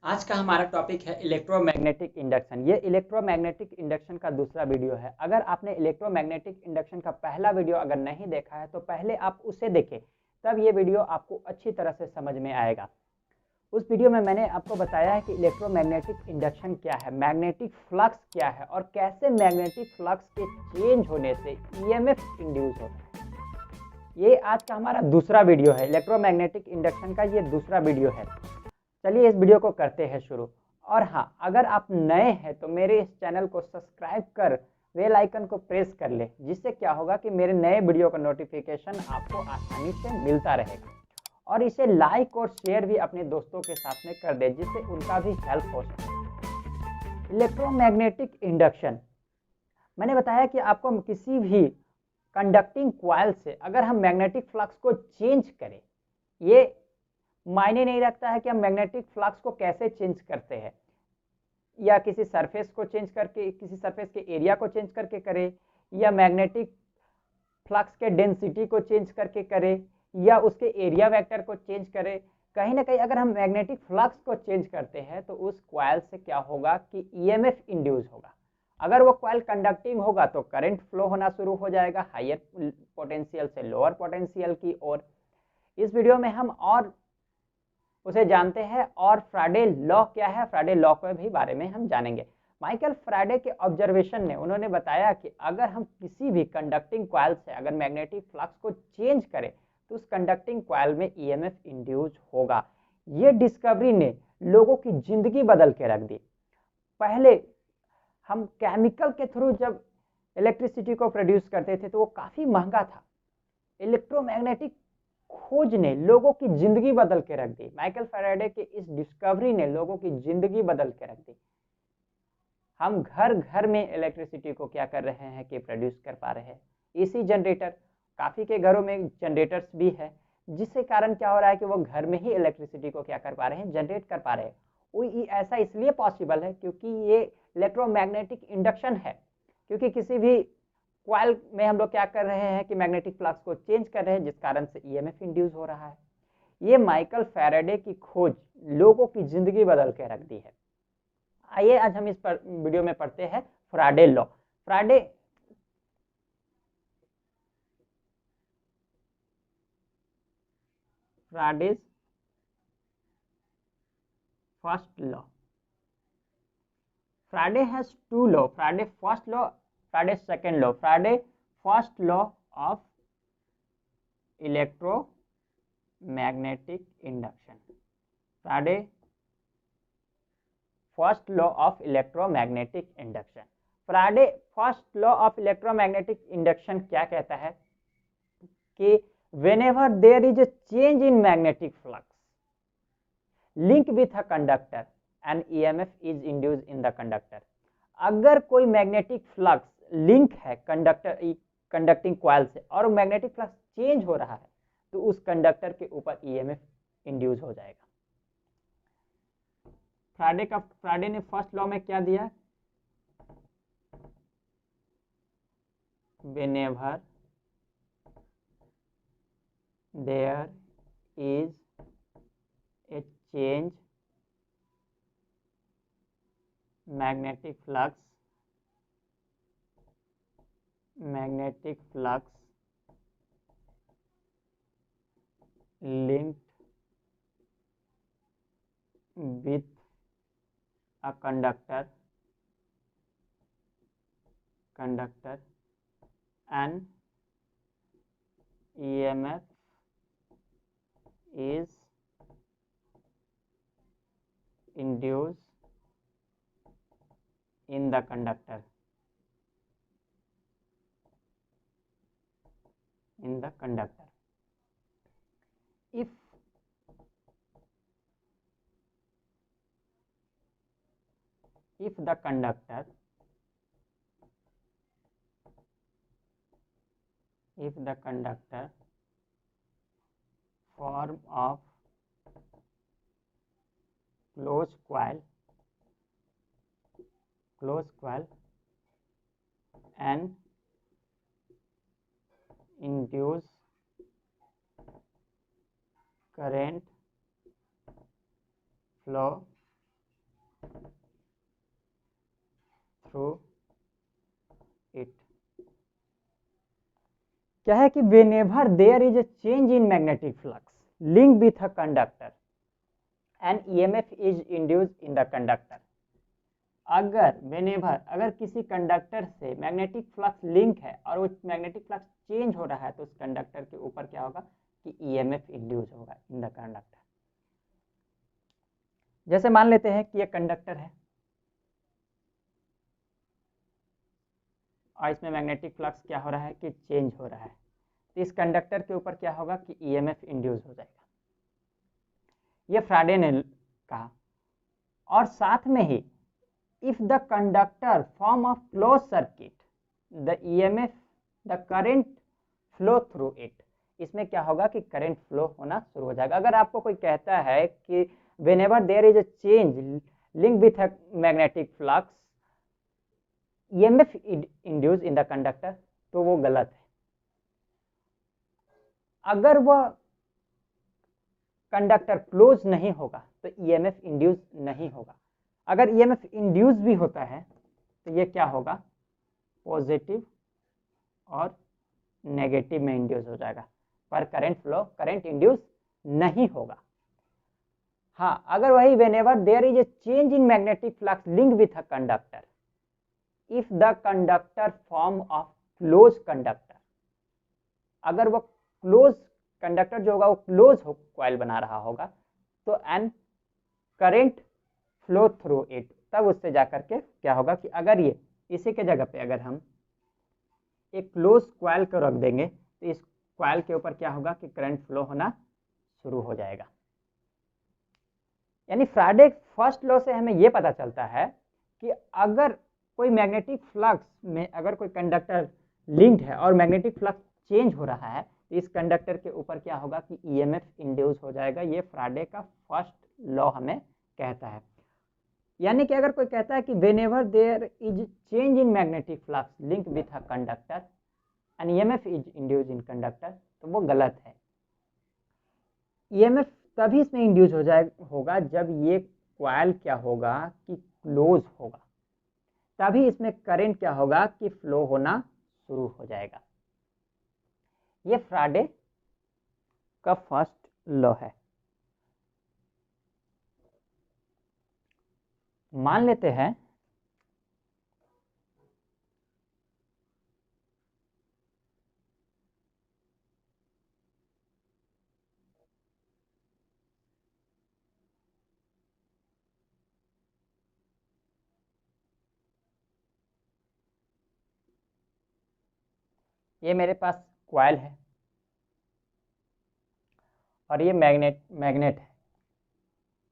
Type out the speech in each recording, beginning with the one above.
आज का हमारा टॉपिक है इलेक्ट्रोमैग्नेटिक इंडक्शन। ये इलेक्ट्रोमैग्नेटिक इंडक्शन का दूसरा वीडियो है। अगर आपने इलेक्ट्रोमैग्नेटिक इंडक्शन का पहला वीडियो अगर नहीं देखा है तो पहले आप उसे देखें, तब ये वीडियो आपको अच्छी तरह से समझ में आएगा। उस वीडियो में मैंने आपको बताया है कि इलेक्ट्रोमैग्नेटिक इंडक्शन क्या है, मैग्नेटिक फ्लक्स क्या है और कैसे मैग्नेटिक फ्लक्स के चेंज होने से ईएमएफ इंड्यूस होता है। ये आज का हमारा दूसरा वीडियो है, इलेक्ट्रोमैग्नेटिक इंडक्शन का ये दूसरा वीडियो है। चलिए इस वीडियो को करते हैं शुरू। और हाँ, अगर आप नए हैं तो मेरे इस चैनल को सब्सक्राइब कर बेल आइकन को प्रेस कर ले, जिससे क्या होगा कि मेरे नए वीडियो का नोटिफिकेशन आपको आसानी से मिलता रहेगा। और इसे लाइक और शेयर भी अपने दोस्तों के साथ में कर दे, जिससे उनका भी हेल्प हो सके। इलेक्ट्रोमैग्नेटिक इंडक्शन, मैंने बताया कि आपको किसी भी कंडक्टिंग कॉइल से अगर हम मैग्नेटिक फ्लक्स को चेंज करें, ये मायने नहीं रखता है कि हम मैग्नेटिक फ्लक्स को कैसे चेंज करते हैं, या किसी सरफेस को चेंज करके, किसी सरफेस के एरिया को चेंज करके करें, या मैग्नेटिक फ्लक्स के डेंसिटी को चेंज करके करें, या उसके एरिया वेक्टर को चेंज करें। कहीं ना कहीं अगर हम मैग्नेटिक फ्लक्स को चेंज करते हैं तो उस कॉइल से क्या होगा कि ईएमएफ इंड्यूस होगा। अगर वो कॉइल कंडक्टिंग होगा तो करंट फ्लो होना शुरू हो जाएगा हायर पोटेंशियल से लोअर पोटेंशियल की ओर। इस वीडियो में हम और उसे जानते हैं, और फ्राडे लॉ क्या है, फ्राडे लॉ के भी बारे में हम जानेंगे। माइकल फ्राडे के ऑब्जर्वेशन ने उन्होंने बताया कि अगर हम किसी भी कंडक्टिंग कॉइल से अगर मैग्नेटिक फ्लक्स को चेंज करें तो उस कंडक्टिंग कॉइल में ईएमएफ इंड्यूस होगा। ये डिस्कवरी ने लोगों की जिंदगी बदल के रख दी। पहले हम केमिकल के थ्रू जब इलेक्ट्रिसिटी को प्रोड्यूस करते थे तो वो काफी महंगा था। इलेक्ट्रोमैग्नेटिक खोज ने लोगों की जिंदगी बदल के रख दी। माइकल फैराडे के इस डिस्कवरी ने लोगों की जिंदगी बदल के रख दी। हम घर घर में इलेक्ट्रिसिटी को क्या कर रहे हैं कि प्रोड्यूस कर पा रहे हैं। एसी जनरेटर, काफी के घरों में जनरेटर्स भी है, जिससे कारण क्या हो रहा है कि वो घर में ही इलेक्ट्रिसिटी को क्या कर पा रहे हैं, जनरेट कर पा रहे हैं। वो ऐसा इसलिए पॉसिबल है क्योंकि ये इलेक्ट्रोमैग्नेटिक इंडक्शन है। क्योंकि किसी भी कॉइल में हम लोग क्या कर रहे हैं कि मैग्नेटिक फ्लक्स को चेंज कर रहे हैं, जिस कारण से ईएमएफ इंड्यूस हो रहा है। ये माइकल फैराडे की खोज लोगों की जिंदगी बदल के रख दी है। आइए आज हम इस पर वीडियो में पढ़ते हैं Faraday law. Faraday Faraday's first law. Faraday has two law, Faraday first law, Faraday second law. Faraday first law of electromagnetic induction. Faraday first law of electromagnetic induction. Faraday first law of electromagnetic induction क्या कहता है कि whenever there is a change in magnetic flux link with a conductor and EMF is induced in the conductor। अगर कोई magnetic flux link है conducting coil से और magnetic flux change हो रहा है तो उस कंडक्टर के ऊपर ईएमएफ इंड्यूस हो जाएगा। फ्राडे ने फर्स्ट लॉ में क्या दिया, whenever there is a change magnetic flux linked with a conductor and EMF is induced in the conductor if the conductor form of closed coil and induce current flow through it. क्या है कि whenever there is a change in magnetic flux linked with a conductor an EMF is induced in the conductor। अगर whenever अगर किसी conductor से magnetic flux link है और वो मैग्नेटिक फ्लक्स चेंज हो रहा है तो उस कंडक्टर के ऊपर क्या होगा कि EMF इंड्यूस होगा इन द कंडक्टर। जैसे मान लेते हैं कि ये कंडक्टर है और इसमें मैग्नेटिक फ्लक्स क्या हो रहा है कि चेंज हो रहा है, तो इस कंडक्टर के ऊपर क्या होगा कि EMF इंड्यूस हो जाएगा। ये फ्राडे ने कहा। और साथ में ही if the conductor form a closed circuit the EMF the current flow through it, इसमें क्या होगा कि करंट फ्लो होना शुरू हो जाएगा। अगर आपको कोई कहता है कि whenever there is a change linked with a magnetic flux EMF induced in the conductor, तो वो गलत है। अगर वह कंडक्टर क्लोज नहीं होगा तो EMF इंड्यूस नहीं होगा। अगर EMF इंड्यूस भी होता है तो ये क्या होगा, पॉजिटिव और नेगेटिव में इंड्यूस हो जाएगा, पर करंट इंड्यूस नहीं होगा। हाँ, अगर वही whenever there is a change in magnetic flux linked with a conductor if the conductor form of closed conductor, अगर वो क्लोज कंडक्टर जो होगा वो क्लोज कॉइल बना रहा होगा तो an current flow through it, तब उससे जाकर के क्या होगा कि अगर ये इसी के जगह पे अगर हम एक क्लोज कॉइल को रख देंगे तो इस कॉइल के ऊपर क्या होगा कि करंट फ्लो होना शुरू हो जाएगा। यानी फ्राडे फर्स्ट लॉ से हमें ये पता चलता है कि अगर कोई मैग्नेटिक फ्लक्स में अगर कोई कंडक्टर लिंक्ड है और मैग्नेटिक फ्लक्स चेंज हो रहा है तो इस कंडक्टर के ऊपर क्या होगा कि EMF इंड्यूस हो जाएगा। ये फ्राडे का फर्स्ट लॉ हमें कहता है। यानी कि अगर कोई कहता है कि whenever there is change in magnetic flux linked with a conductor and EMF is induced in conductor, तो वो गलत है। EMF तभी इसमें इंड्यूस होगा जब ये कॉइल क्या होगा कि क्लोज होगा, तभी इसमें करंट क्या होगा कि फ्लो होना शुरू हो जाएगा। ये फ्राडे का फर्स्ट लॉ है। मान लेते हैं ये मेरे पास कॉइल है और ये मैग्नेट है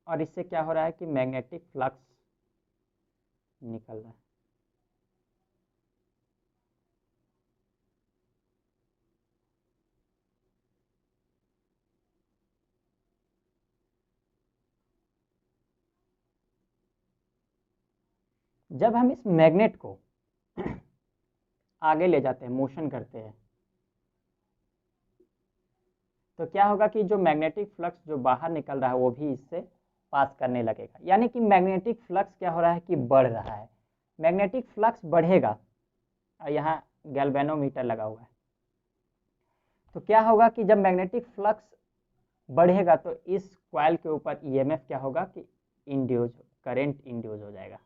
और इससे क्या हो रहा है कि मैग्नेटिक फ्लक्स निकल रहा है। जब हम इस मैग्नेट को आगे ले जाते हैं, मोशन करते हैं, तो क्या होगा कि जो मैग्नेटिक फ्लक्स जो बाहर निकल रहा है वो भी इससे पास करने लगेगा। यानी कि मैग्नेटिक फ्लक्स क्या हो रहा है कि बढ़ रहा है। मैग्नेटिक फ्लक्स बढ़ेगा और यहाँ गैल्वेनोमीटर लगा हुआ है, तो क्या होगा कि जब मैग्नेटिक फ्लक्स बढ़ेगा तो इस कॉइल के ऊपर EMF क्या होगा कि करंट इंड्यूस हो जाएगा।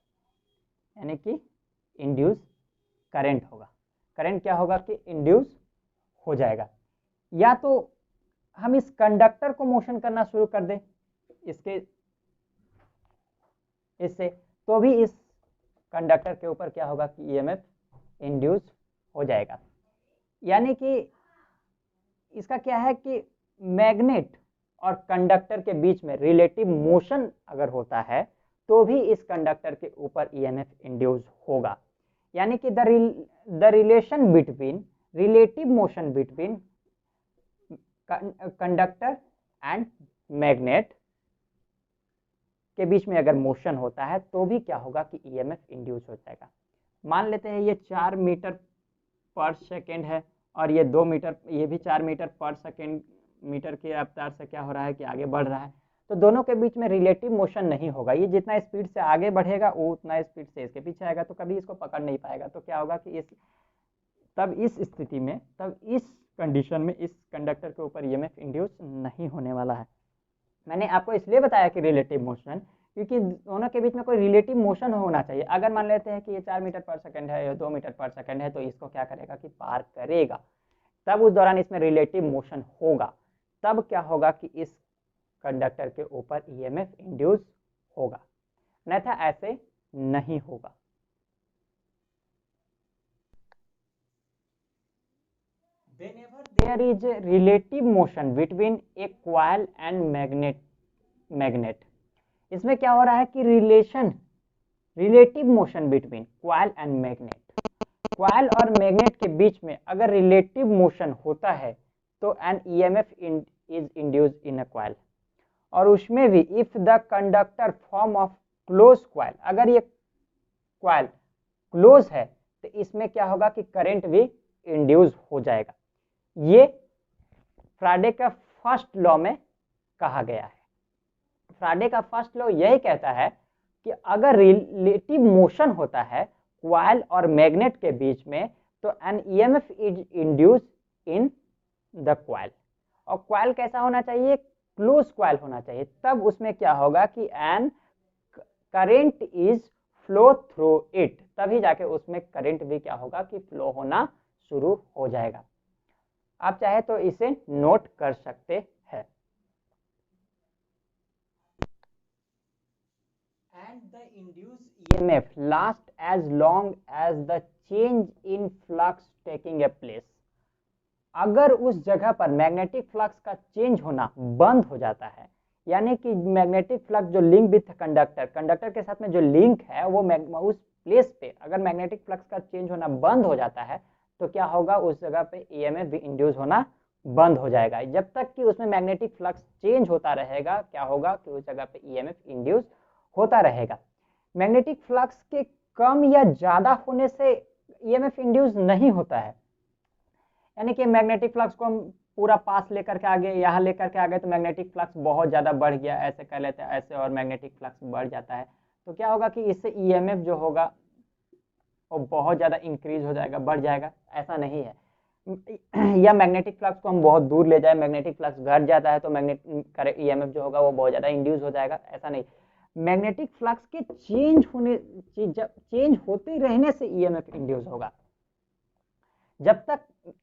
यानी कि इंड्यूस करंट होगा। करंट क्या होगा कि इंड्यूस हो जाएगा। या तो हम इस कंडक्टर को मोशन करना शुरू कर दें इससे, तो भी इस कंडक्टर के ऊपर क्या होगा कि EMF इंड्यूस हो जाएगा। यानी कि इसका क्या है कि मैग्नेट और कंडक्टर के बीच में रिलेटिव मोशन अगर होता है तो भी इस कंडक्टर के ऊपर EMF इंड्यूस होगा। यानी कि the relation between relative motion between conductor and magnet के बीच में अगर मोशन होता है तो भी क्या होगा कि EMF इंड्यूस हो जाएगा। मान लेते हैं ये 4 मीटर पर सेकेंड है और ये 2 मीटर, ये भी 4 मीटर पर सेकेंड मीटर की रफ्तार से क्या हो रहा है कि आगे बढ़ रहा है। तो दोनों के बीच में रिलेटिव मोशन नहीं होगा। ये जितना स्पीड से आगे बढ़ेगा वो उतना स्पीड से इसके पीछे आएगा, तो कभी इसको पकड़ नहीं पाएगा। तो क्या होगा कि इस स्थिति में, तब इस कंडीशन में इस कंडक्टर के ऊपर ईएमएफ इंड्यूस नहीं होने वाला है। मैंने आपको इसलिए बताया कि रिलेटिव मोशन, क्योंकि दोनों के बीच में कोई रिलेटिव मोशन होना चाहिए। अगर मान लेते हैं कि ये 4 मीटर पर सेकंड है या 2 मीटर पर सेकंड है, तो इसको क्या करेगा कि पार करेगा, तब उस दौरान इसमें रिलेटिव मोशन होगा, तब क्या होगा कि इस कंडक्टर के ऊपर ईएमएफ इंड्यूस होगा, अन्यथा ऐसे नहीं होगा। Whenever there is a relative motion between a coil and magnet, इसमें क्या हो रहा है कि relative motion between coil and magnet, coil और मैग्नेट के बीच में अगर रिलेटिव मोशन होता है तो an EMF is induced in a coil, और उसमें भी if the conductor form of close coil, अगर ये कॉइल क्लोज है तो इसमें क्या होगा कि करंट भी इंड्यूस हो जाएगा। ये फ्राडे का फर्स्ट लॉ में कहा गया है। फ्राडे का फर्स्ट लॉ यही कहता है कि अगर रिलेटिव मोशन होता है कॉइल और मैग्नेट के बीच में तो an EMF is induce in the coil, और कॉइल कैसा होना चाहिए, क्लोज कॉइल होना चाहिए, तब उसमें क्या होगा कि an current is flow through it, तभी जाके उसमें करंट भी क्या होगा कि फ्लो होना शुरू हो जाएगा। आप चाहे तो इसे नोट कर सकते हैं। And the induced EMF last as long as the change in flux taking a place, अगर उस जगह पर मैग्नेटिक फ्लक्स का चेंज होना बंद हो जाता है, यानी कि मैग्नेटिक फ्लक्स जो लिंक विथ कंडक्टर के साथ में जो लिंक है वो उस प्लेस पे अगर मैग्नेटिक फ्लक्स का चेंज होना बंद हो जाता है तो क्या होगा, उस जगह पे ईएमएफ भी इंड्यूस होना बंद हो जाएगा। जब तक कि उसमें मैग्नेटिक फ्लक्स चेंज होता रहेगा क्या होगा कि उस जगह पे ईएमएफ इंड्यूस होता रहेगा। मैग्नेटिक फ्लक्स के कम या ज्यादा होने से ईएमएफ इंड्यूस नहीं होता है, यानी कि मैग्नेटिक फ्लक्स को हम पूरा पास लेकर के आगे यहाँ लेकर के आ गए तो मैग्नेटिक फ्लक्स बहुत ज़्यादा बढ़ गया, ऐसे कर लेते हैं ऐसे, और मैग्नेटिक फ्लक्स बढ़ जाता है, तो क्या होगा कि इससे ईएमएफ जो होगा वो बहुत ज़्यादा इंक्रीज हो जाएगा, बढ़ जाएगा, ऐसा नहीं है। या मैग्नेटिक फ्लक्स को हम बहुत दूर ले जाए, मैग्नेटिक फ्लक्स घट जाता है तो ईएमएफ जो होगा वो बहुत ज़्यादा इंड्यूस हो जाएगा, ऐसा नहीं। मैग्नेटिक फ्लक्स के चेंज होते रहने से ईएमएफ इंड्यूस होगा। जब तक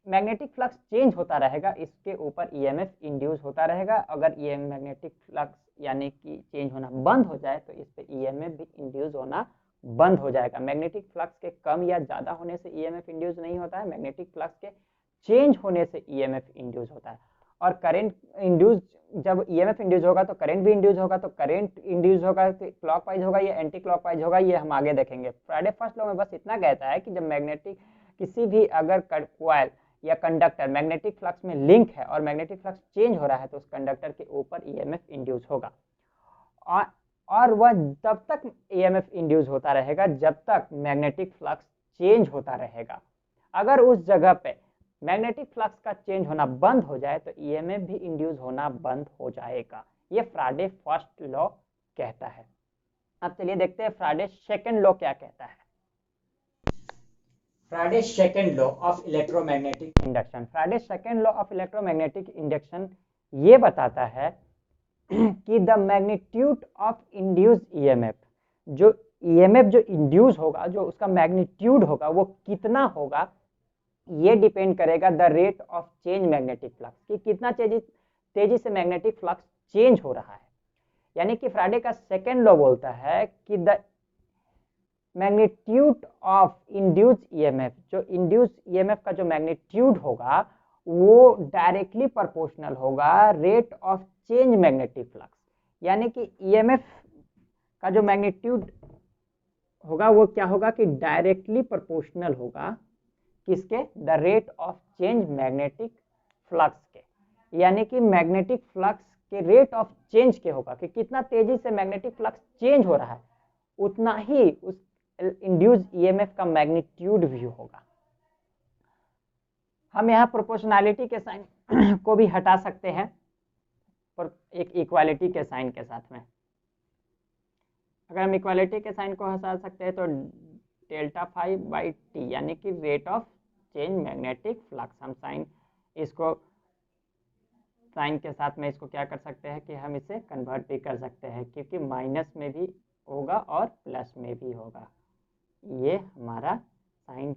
मैग्नेटिक फ्लक्स चेंज होता रहेगा इसके ऊपर ईएमएफ इंड्यूस होता रहेगा। अगर ये मैग्नेटिक फ्लक्स यानी कि चेंज होना बंद हो जाए तो इस पे ईएमएफ भी इंड्यूस होना बंद हो जाएगा। मैग्नेटिक फ्लक्स के कम या ज्यादा होने से ईएमएफ इंड्यूस नहीं होता है, मैग्नेटिक फ्लक्स के चेंज होने से ईएमएफ इंड्यूस होता है। और करंट इंड्यूस, जब ईएमएफ इंड्यूस होगा तो करंट भी इंड्यूस होगा, तो करंट इंड्यूस होगा तो क्लॉकवाइज होगा या एंटी क्लॉकवाइज होगा, ये हम आगे देखेंगे। फ्राडे फर्स्ट लॉ में बस इतना कहता है कि जब मैग्नेटिक किसी भी अगर कॉइल या कंडक्टर मैग्नेटिक फ्लक्स में लिंक है और मैग्नेटिक फ्लक्स चेंज हो रहा है तो उस कंडक्टर के ऊपर ईएमएफ इंड्यूस होगा, और वह तब तक ईएमएफ इंड्यूस होता रहेगा जब तक मैग्नेटिक फ्लक्स चेंज होता रहेगा। अगर उस जगह पे मैग्नेटिक फ्लक्स का चेंज होना बंद हो जाए तो ईएमएफ भी इंड्यूस होना बंद हो जाएगा। ये फ्राडे फर्स्ट लॉ कहता है। अब चलिए देखते हैं फ्राडे सेकंड लॉ क्या कहता है। फ्राडे second law of electromagnetic induction. फ्राडे second law of electromagnetic induction ये बताता है कि the magnitude of induced EMF, जो ईएमएफ जो इंड्यूस होगा, जो उसका मैग्नीट्यूड होगा वो कितना होगा, ये डिपेंड करेगा the rate of change magnetic flux, कि कितना तेजी से मैग्नेटिक फ्लक्स चेंज हो रहा है। यानी कि फ्राडे का सेकंड लॉ बोलता है कि the magnitude of induced EMF, जो इंड्यूस्ड ईएमएफ का जो मैग्नीट्यूड होगा वो डायरेक्टली प्रोपोर्शनल होगा rate of change magnetic flux. यानी कि ईएमएफ का जो मैग्नीट्यूड होगा वो क्या होगा कि डायरेक्टली प्रोपोर्शनल होगा किसके, the rate of change magnetic flux के। यानी कि मैग्नेटिक फ्लक्स के रेट ऑफ चेंज के होगा कि कितना तेजी से मैग्नेटिक फ्लक्स चेंज हो रहा है उतना ही उस इंड्यूस्ड ईएमएफ का मैग्नीट्यूड भी होगा। हम यहाँ प्रोपोर्शनैलिटी के साइन को भी हटा सकते हैं। और एक इक्वालिटी के साइन के साथ में। अगर हम इक्वालिटी के साइन को हटा सकते हैं तो डेल्टा फाई बाई टी यानी कि rate of change magnetic flux, हम साइन इसको साइन के साथ में इसको क्या कर सकते हैं कि हम इसे कन्वर्ट भी कर सकते हैं, क्योंकि माइनस में भी होगा और प्लस में भी होगा। ये हमारा साइन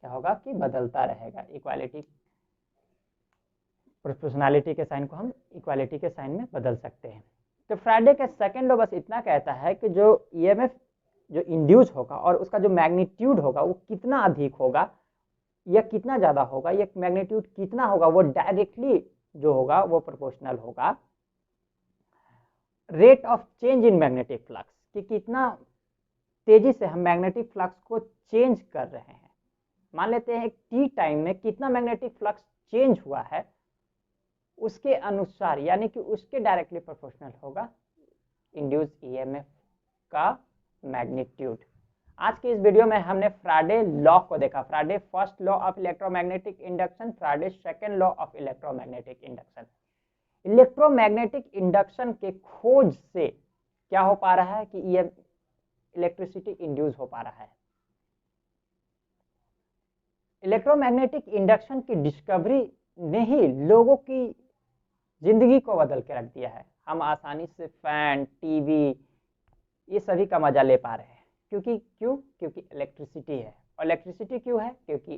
क्या होगा कि बदलता रहेगा। इक्वालिटी प्रोपोर्शनैलिटी के साइन को हम इक्वालिटी के साइन में बदल सकते हैं। तो फ्राडे का सेकंड लॉ बस इतना कहता है कि जो ईएमएफ जो इंड्यूस होगा और उसका जो मैग्नीट्यूड होगा वो कितना अधिक होगा या कितना ज़्यादा होगा, या मैग्नीट्यूड कितना होगा, वो डायरेक्टली जो होगा वो प्रोपोर्शनल होगा rate of change in magnetic flux, कि कितना तेजी से हम मैग्नेटिक फ्लक्स को चेंज कर रहे हैं। मान लेते हैं टी टाइम में कितना मैग्नेटिक फ्लक्स चेंज हुआ है, उसके अनुसार यानी कि उसके डायरेक्टली प्रोपोर्शनल होगा इंड्यूस ईएमएफ का मैग्नीट्यूड। आज की इस वीडियो में हमने फ्राडे लॉ को देखा, फ्राडे first law of electromagnetic induction, फ्राडे second law of electromagnetic induction. Electromagnetic induction के खोज से क्या हो पा रहा है कि ये इलेक्ट्रिसिटी इंड्यूस हो पा रहा है। इलेक्ट्रोमैग्नेटिक इंडक्शन की डिस्कवरी ने ही लोगों की जिंदगी को बदल के रख दिया है। हम आसानी से फैन, टीवी ये सभी का मजा ले पा रहे हैं, क्योंकि इलेक्ट्रिसिटी है। और इलेक्ट्रिसिटी क्यों है? क्योंकि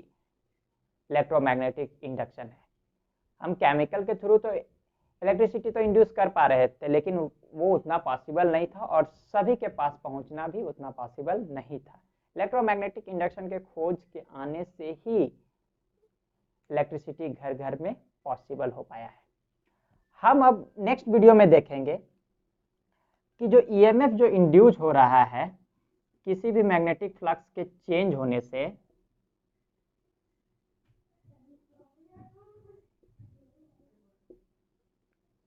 इलेक्ट्रोमैग्नेटिक इंडक्शन है। हम केमिकल के थ्रू तो इलेक्ट्रिसिटी तो इंड्यूस कर पा रहे थे, लेकिन वो उतना पॉसिबल नहीं था और सभी के पास पहुंचना भी उतना पॉसिबल नहीं था। इलेक्ट्रोमैग्नेटिक इंडक्शन के खोज के आने से ही इलेक्ट्रिसिटी घर घर में पॉसिबल हो पाया है। हम अब नेक्स्ट वीडियो में देखेंगे कि जो ईएमएफ जो इंड्यूस हो रहा है किसी भी मैग्नेटिक फ्लक्स के चेंज होने से,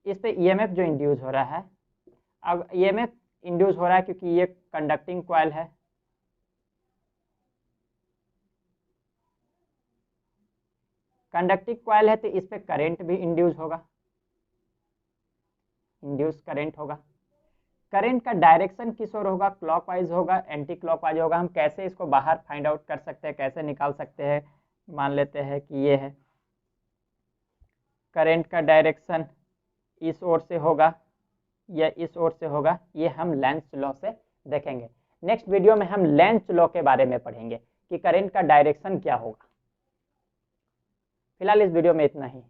इस पे ईएमएफ जो इंड्यूस हो रहा है, अब ईएमएफ इंड्यूस हो रहा है क्योंकि ये कंडक्टिंग कॉइल है, कंडक्टिंग कॉइल है तो इस पे करंट भी इंड्यूस होगा, इंड्यूस करंट होगा। करंट का डायरेक्शन किस ओर होगा? क्लॉकवाइज होगा, एंटी क्लॉकवाइज होगा। हम कैसे इसको बाहर फाइंड आउट कर सकते हैं, कैसे निकाल सकते हैं? मान लेते हैं कि ये है करंट का डायरेक्शन इस ओर से होगा या इस ओर से होगा, ये हम लेंज लॉ से देखेंगे। नेक्स्ट वीडियो में हम लेंज लॉ के बारे में पढ़ेंगे कि करंट का डायरेक्शन क्या होगा। फिलहाल इस वीडियो में इतना ही।